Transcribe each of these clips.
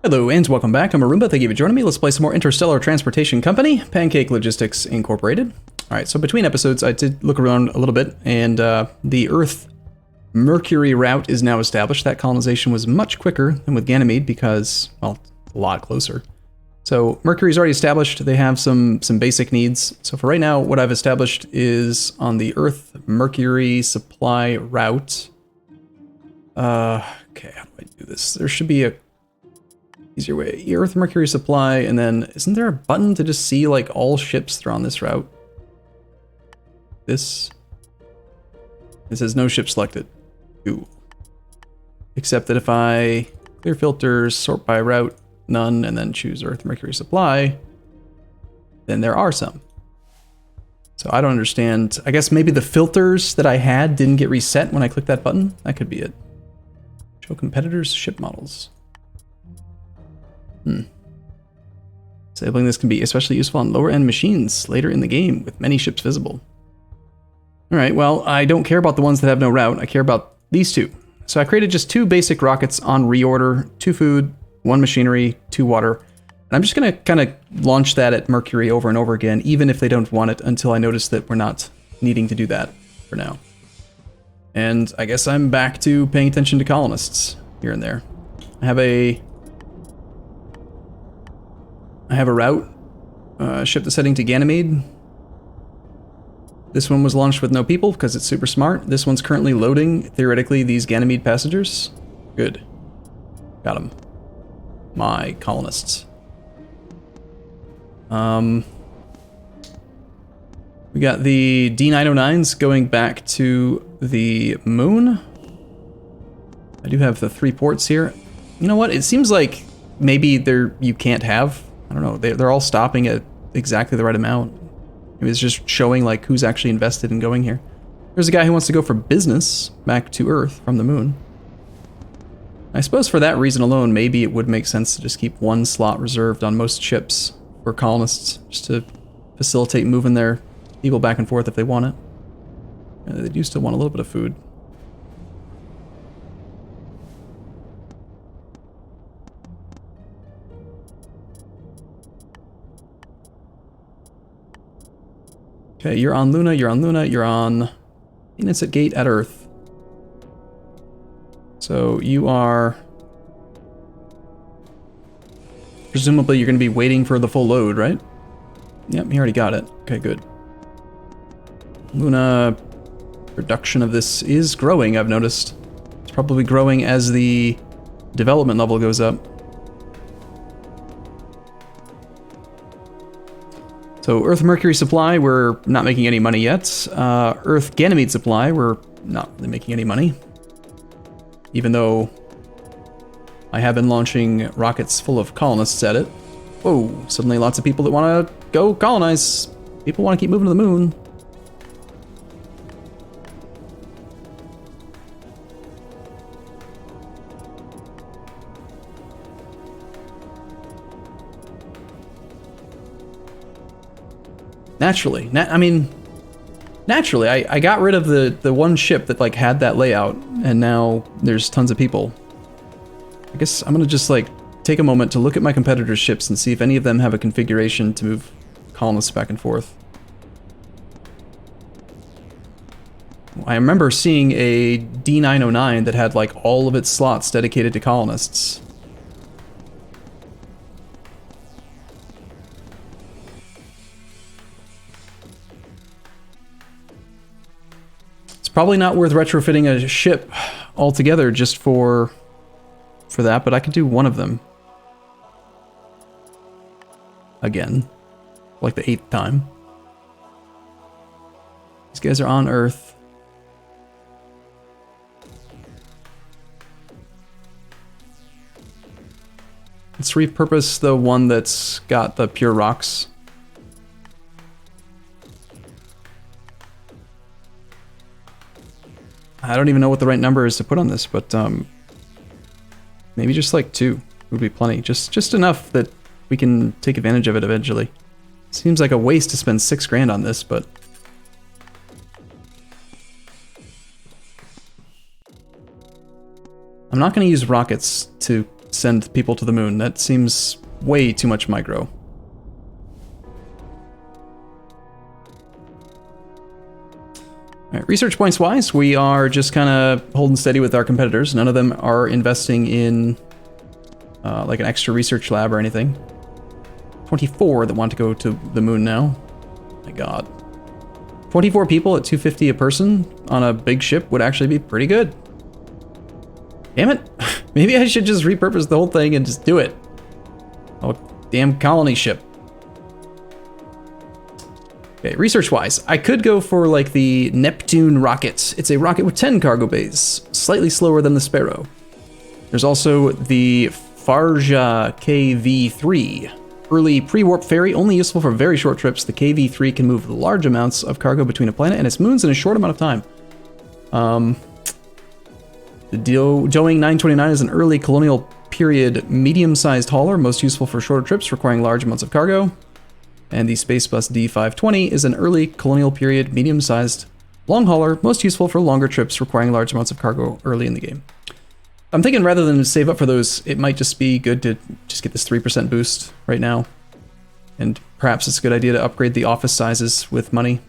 Hello and welcome back. I'm Arumba. Thank you for joining me. Let's play some more Interstellar Transportation Company, Pancake Logistics Incorporated. All right, so between episodes, I did look around a little bit, and the Earth Mercury route is now established. That colonization was much quicker than with Ganymede because, well, a lot closer. So Mercury's already established. They have some basic needs. So for right now, what I've established is on the Earth Mercury supply route. Okay, how do I do this? There should be a easier way. Earth Mercury supply, and then isn't there a button to just see like all ships that are on this route? This. It says no ship selected. Ooh. Except that if I clear filters, sort by route, none, and then choose Earth Mercury supply, then there are some. So I don't understand. I guess maybe the filters that I had didn't get reset when I clicked that button. That could be it. Show competitors' ship models. Disabling this can be especially useful on lower end machines later in the game with many ships visible. Alright, well, I don't care about the ones that have no route. I care about these two. So I created just two basic rockets on reorder, 2 food, 1 machinery, 2 water. And I'm just going to kind of launch that at Mercury over and over again, even if they don't want it, until I notice that we're not needing to do that for now. And I guess I'm back to paying attention to colonists here and there. I have a route, ship that's heading to Ganymede. This one was launched with no people because it's super smart. This one's currently loading, theoretically, these Ganymede passengers. Good. Got them. My colonists. We got the D909s going back to the moon. I do have the 3 ports here. You know what? It seems like maybe you can't have. I don't know, they're all stopping at exactly the right amount. Maybe it's just showing like who's actually invested in going here. There's a guy who wants to go for business back to Earth from the moon. I suppose for that reason alone, maybe it would make sense to just keep 1 slot reserved on most ships for colonists, just to facilitate moving their people back and forth if they want it. They do still want a little bit of food. Okay, you're on Luna, you're on Luna, you're on maintenance at gate at Earth. So you are... Presumably you're going to be waiting for the full load, right? Yep, he already got it. Okay, good. Luna production of this is growing, I've noticed. It's probably growing as the development level goes up. So Earth Mercury supply, we're not making any money yet. Earth Ganymede supply, we're not really making any money. Even though I have been launching rockets full of colonists at it. Whoa, suddenly lots of people that want to go colonize. People want to keep moving to the moon. Naturally, naturally, I got rid of the one ship that like had that layout, and now there's tons of people. I guess I'm gonna just like take a moment to look at my competitors' ships and see if any of them have a configuration to move colonists back and forth. I remember seeing a D909 that had like all of its slots dedicated to colonists. Probably not worth retrofitting a ship altogether just for that, but I could do one of them. Again. Like the 8th time. These guys are on Earth. Let's repurpose the one that's got the pure rocks. I don't even know what the right number is to put on this, but maybe just like 2 would be plenty. Just enough that we can take advantage of it eventually. Seems like a waste to spend 6 grand on this, but I'm not going to use rockets to send people to the moon. That seems way too much micro. Alright, research points wise, we are just kind of holding steady with our competitors. None of them are investing in like an extra research lab or anything. 24 that want to go to the moon now. My god. 24 people at 250 a person on a big ship would actually be pretty good. Damn it. Maybe I should just repurpose the whole thing and just do it. Oh, damn colony ship. Okay, research-wise, I could go for like the Neptune rocket. It's a rocket with 10 cargo bays, slightly slower than the Sparrow. There's also the Farja KV-3. Early pre-warp ferry, only useful for very short trips. The KV-3 can move large amounts of cargo between a planet and its moons in a short amount of time. The Doing 929 is an early colonial period medium-sized hauler, most useful for shorter trips requiring large amounts of cargo. And the Space Bus D520 is an early colonial period medium-sized long hauler, most useful for longer trips requiring large amounts of cargo early in the game. I'm thinking rather than save up for those, it might just be good to just get this 3% boost right now. And perhaps it's a good idea to upgrade the office sizes with money.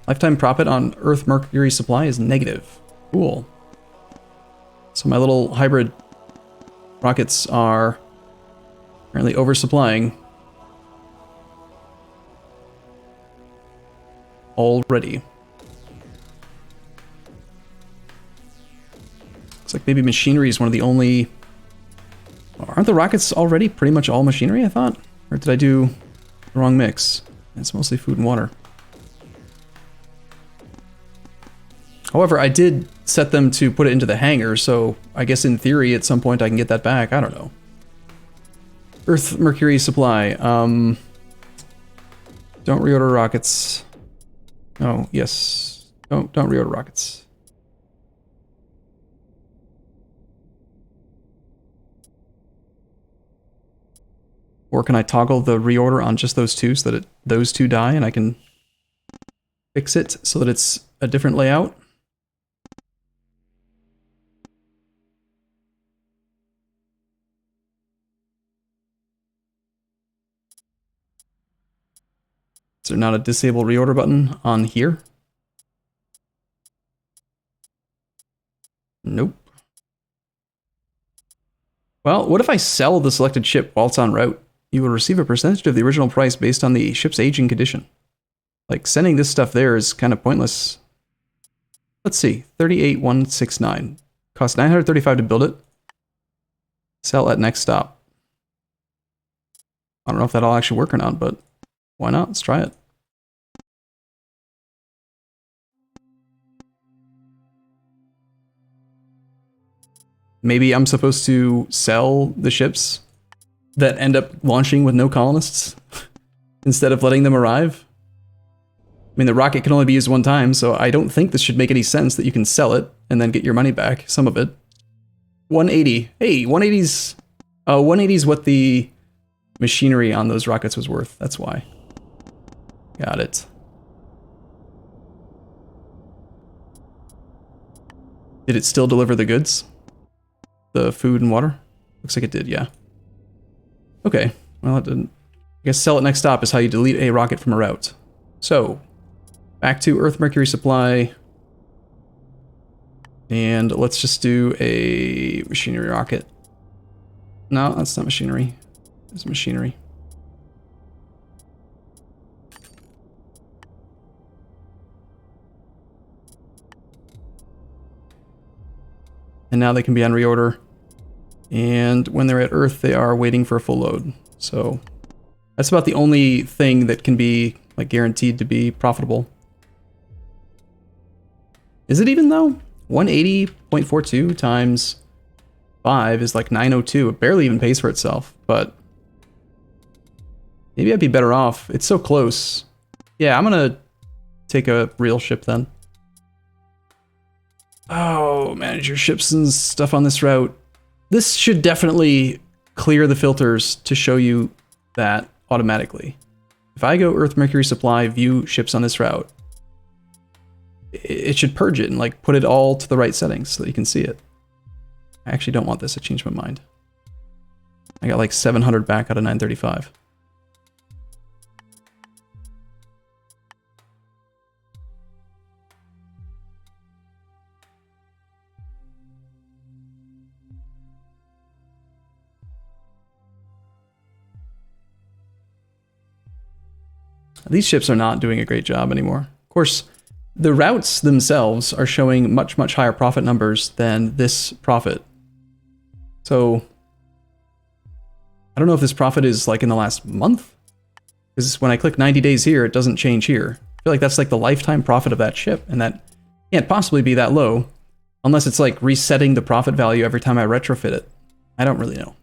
Lifetime profit on Earth Mercury supply is negative. Cool. So my little hybrid rockets are apparently oversupplying already. Looks like maybe machinery is one of the only... Aren't the rockets already pretty much all machinery, I thought? Or did I do the wrong mix? It's mostly food and water. However, I did set them to put it into the hangar, so I guess in theory at some point I can get that back. I don't know. Earth Mercury supply. Don't reorder rockets. Oh, yes. Don't reorder rockets. Or can I toggle the reorder on just those two so that those two die and I can fix it so that it's a different layout? Is there not a disable reorder button on here? Nope. Well, what if I sell the selected ship while it's en route? You will receive a percentage of the original price based on the ship's aging condition. Like, sending this stuff there is kind of pointless. Let's see, 38,169. Cost 935 to build it. Sell at next stop. I don't know if that'll actually work or not, but why not? Let's try it. Maybe I'm supposed to sell the ships that end up launching with no colonists instead of letting them arrive. I mean, the rocket can only be used one time, so I don't think this should make any sense that you can sell it and then get your money back, some of it. 180. Hey, 180's... 180's what the machinery on those rockets was worth. That's why. Got it. Did it still deliver the goods? The food and water? Looks like it did, yeah. Okay, well it didn't. I guess sell at next stop is how you delete a rocket from a route. So, back to Earth Mercury supply. And let's just do a machinery rocket. No, that's not machinery. It's machinery. And now they can be on reorder. And when they're at Earth, they are waiting for a full load. So that's about the only thing that can be like guaranteed to be profitable. Is it even though? 180.42 times 5 is like 902. It barely even pays for itself, but maybe I'd be better off. It's so close. Yeah, I'm gonna take a real ship then. Oh, manage your ships and stuff on this route. This should definitely clear the filters to show you that automatically. If I go Earth Mercury supply, view ships on this route, it should purge it and like put it all to the right settings so that you can see it. I actually don't want this. I changed my mind. I got like 700 back out of 935. These ships are not doing a great job anymore. Of course, the routes themselves are showing much, much higher profit numbers than this profit. So, I don't know if this profit is like in the last month. Because when I click 90 days here, it doesn't change here. I feel like that's like the lifetime profit of that ship, and that can't possibly be that low. Unless it's like resetting the profit value every time I retrofit it. I don't really know.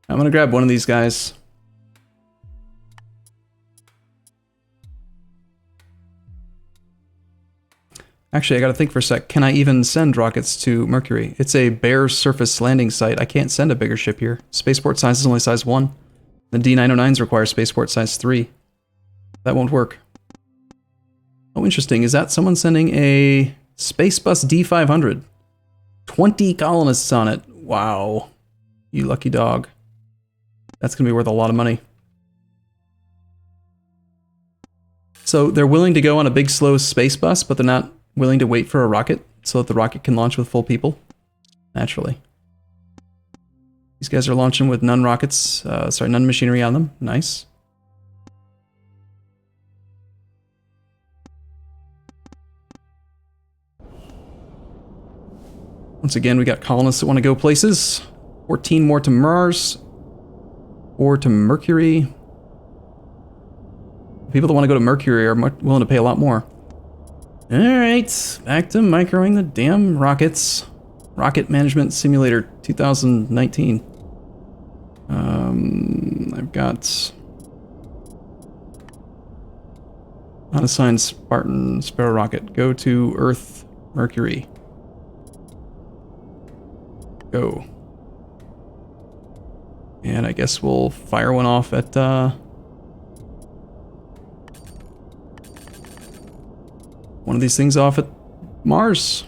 I'm gonna grab one of these guys. Actually, I gotta think for a sec. Can I even send rockets to Mercury? It's a bare surface landing site. I can't send a bigger ship here. Spaceport size is only size 1. The D909s require spaceport size 3. That won't work. Oh, interesting. Is that someone sending a Spacebus D500? 20 colonists on it. Wow. You lucky dog. That's going to be worth a lot of money. So they're willing to go on a big, slow space bus, but they're not willing to wait for a rocket so that the rocket can launch with full people? Naturally. These guys are launching with none rockets, none machinery on them. Nice. Once again, we got colonists that want to go places. 14 more to Mars. Or to Mercury. People that want to go to Mercury are willing to pay a lot more. Alright, back to microing the damn rockets. Rocket Management Simulator 2019. I've got unassigned Spartan Sparrow rocket. Go to Earth, Mercury. Go. And I guess we'll fire one off at, one of these things off at Mars.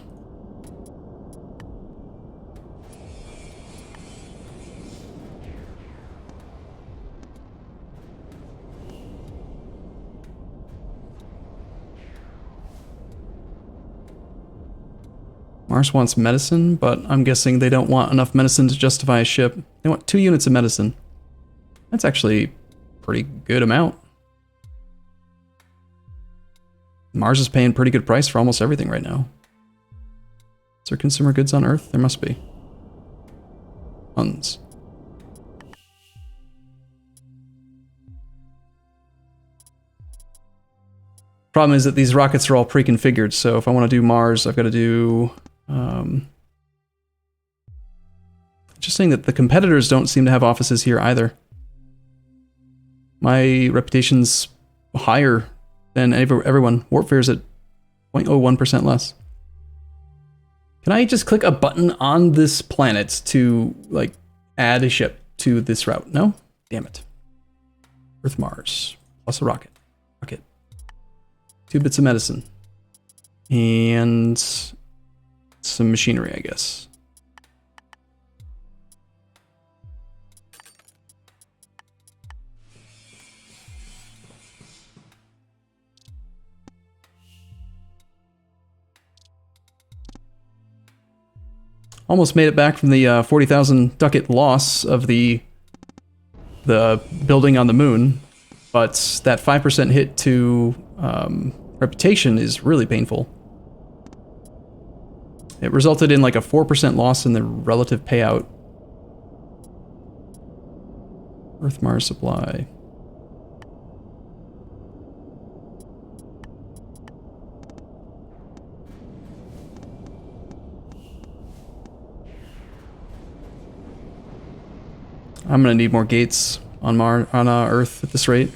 Mars wants medicine, but I'm guessing they don't want enough medicine to justify a ship. They want 2 units of medicine. That's actually a pretty good amount. Mars is paying pretty good price for almost everything right now. Is there consumer goods on Earth? There must be. Tons. Problem is that these rockets are all pre-configured, so if I want to do Mars, I've got to do... Interesting that the competitors don't seem to have offices here either. My reputation's higher than everyone. Warfare's at 0.01% less. Can I just click a button on this planet to, like, add a ship to this route? No? Damn it. Earth, Mars. Plus a rocket. Rocket. 2 bits of medicine. And some machinery, I guess. Almost made it back from the 40,000 ducat loss of the building on the moon, but that 5% hit to reputation is really painful. It resulted in like a 4% loss in the relative payout. Earth Mars supply. I'm gonna need more gates on Earth at this rate.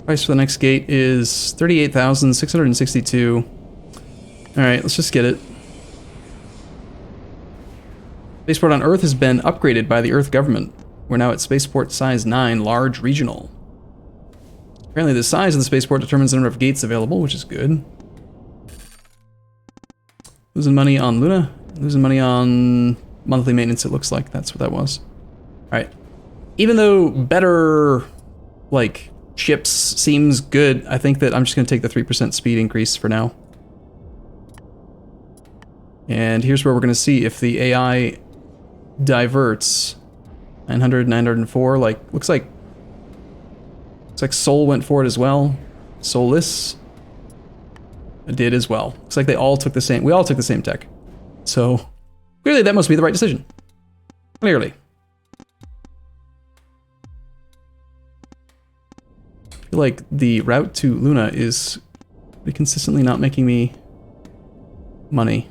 Price for the next gate is 38,662. Alright, let's just get it. Spaceport on Earth has been upgraded by the Earth government. We're now at Spaceport Size 9, Large Regional. Apparently the size of the spaceport determines the number of gates available, which is good. Losing money on Luna. Losing money on monthly maintenance, it looks like. That's what that was. Alright. Even though better, like, ships seems good, I think that I'm just going to take the 3% speed increase for now. And here's where we're going to see if the AI diverts. 900, 904, like, looks like Sol went for it as well. Soulless did as well. Looks like they all took the same, we all took the same tech. So, clearly that must be the right decision. Clearly. I feel like the route to Luna is consistently not making me money.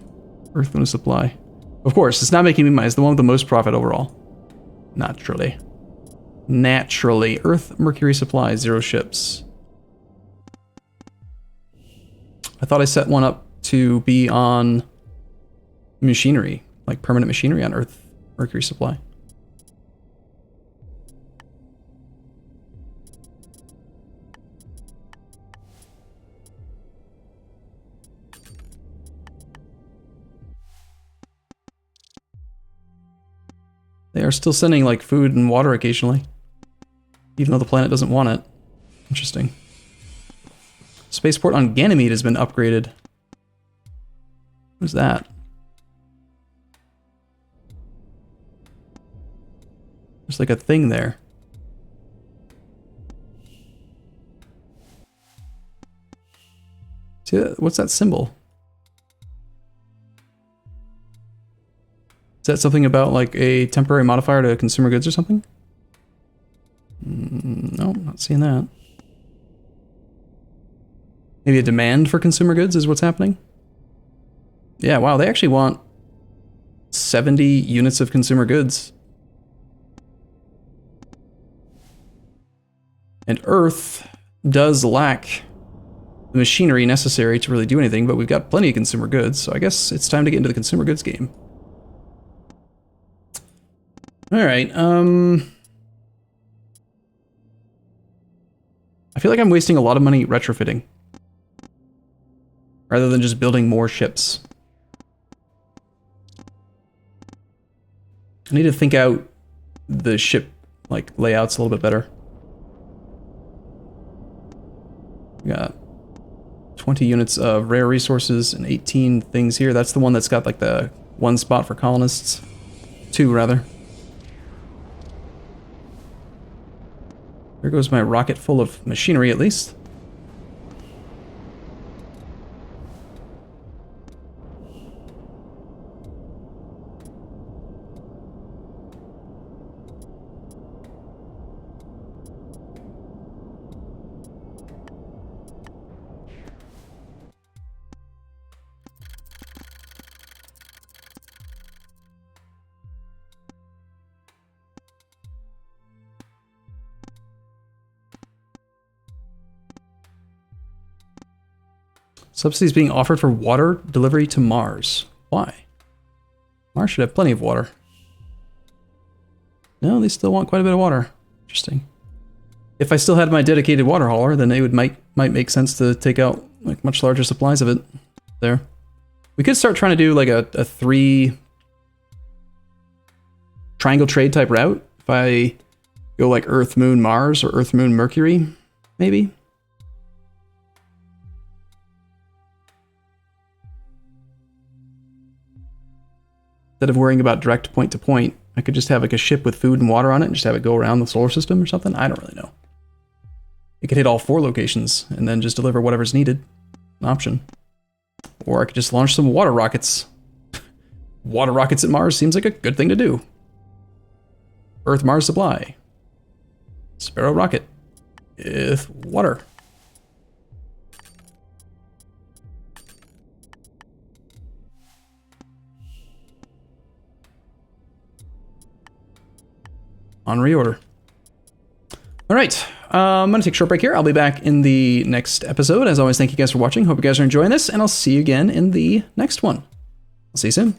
Earth Luna supply. Of course, it's not making me money. It's the one with the most profit overall. Naturally. Naturally. Earth Mercury supply, 0 ships. I thought I set one up to be on machinery, like permanent machinery on Earth Mercury supply. They are still sending like food and water occasionally, even though the planet doesn't want it. Interesting. Spaceport on Ganymede has been upgraded. What's that? There's like a thing there. See that? What's that symbol? Is that something about like a temporary modifier to consumer goods or something? No, not seeing that. Maybe a demand for consumer goods is what's happening? Yeah, wow, they actually want 70 units of consumer goods. And Earth does lack the machinery necessary to really do anything, but we've got plenty of consumer goods, so I guess it's time to get into the consumer goods game. Alright, I feel like I'm wasting a lot of money retrofitting, rather than just building more ships. I need to think out the ship, like, layouts a little bit better. We got 20 units of rare resources and 18 things here. That's the one that's got, like, the 1 spot for colonists. 2, rather. There goes my rocket full of machinery, at least. Subsidies being offered for water delivery to Mars. Why? Mars should have plenty of water. No, they still want quite a bit of water. Interesting. If I still had my dedicated water hauler, then it might make sense to take out like much larger supplies of it. There. We could start trying to do like a 3 triangle trade type route. If I go like Earth, Moon, Mars, or Earth, Moon, Mercury, maybe. Instead of worrying about direct point to point, I could just have like a ship with food and water on it and just have it go around the solar system or something. I don't really know. It could hit all 4 locations and then just deliver whatever's needed. An option. Or I could just launch some water rockets. Water rockets at Mars seems like a good thing to do. Earth-Mars supply. Sparrow rocket. With water. On reorder. All right. I'm going to take a short break here. I'll be back in the next episode. As always, thank you guys for watching. Hope you guys are enjoying this, and I'll see you again in the next one. I'll see you soon.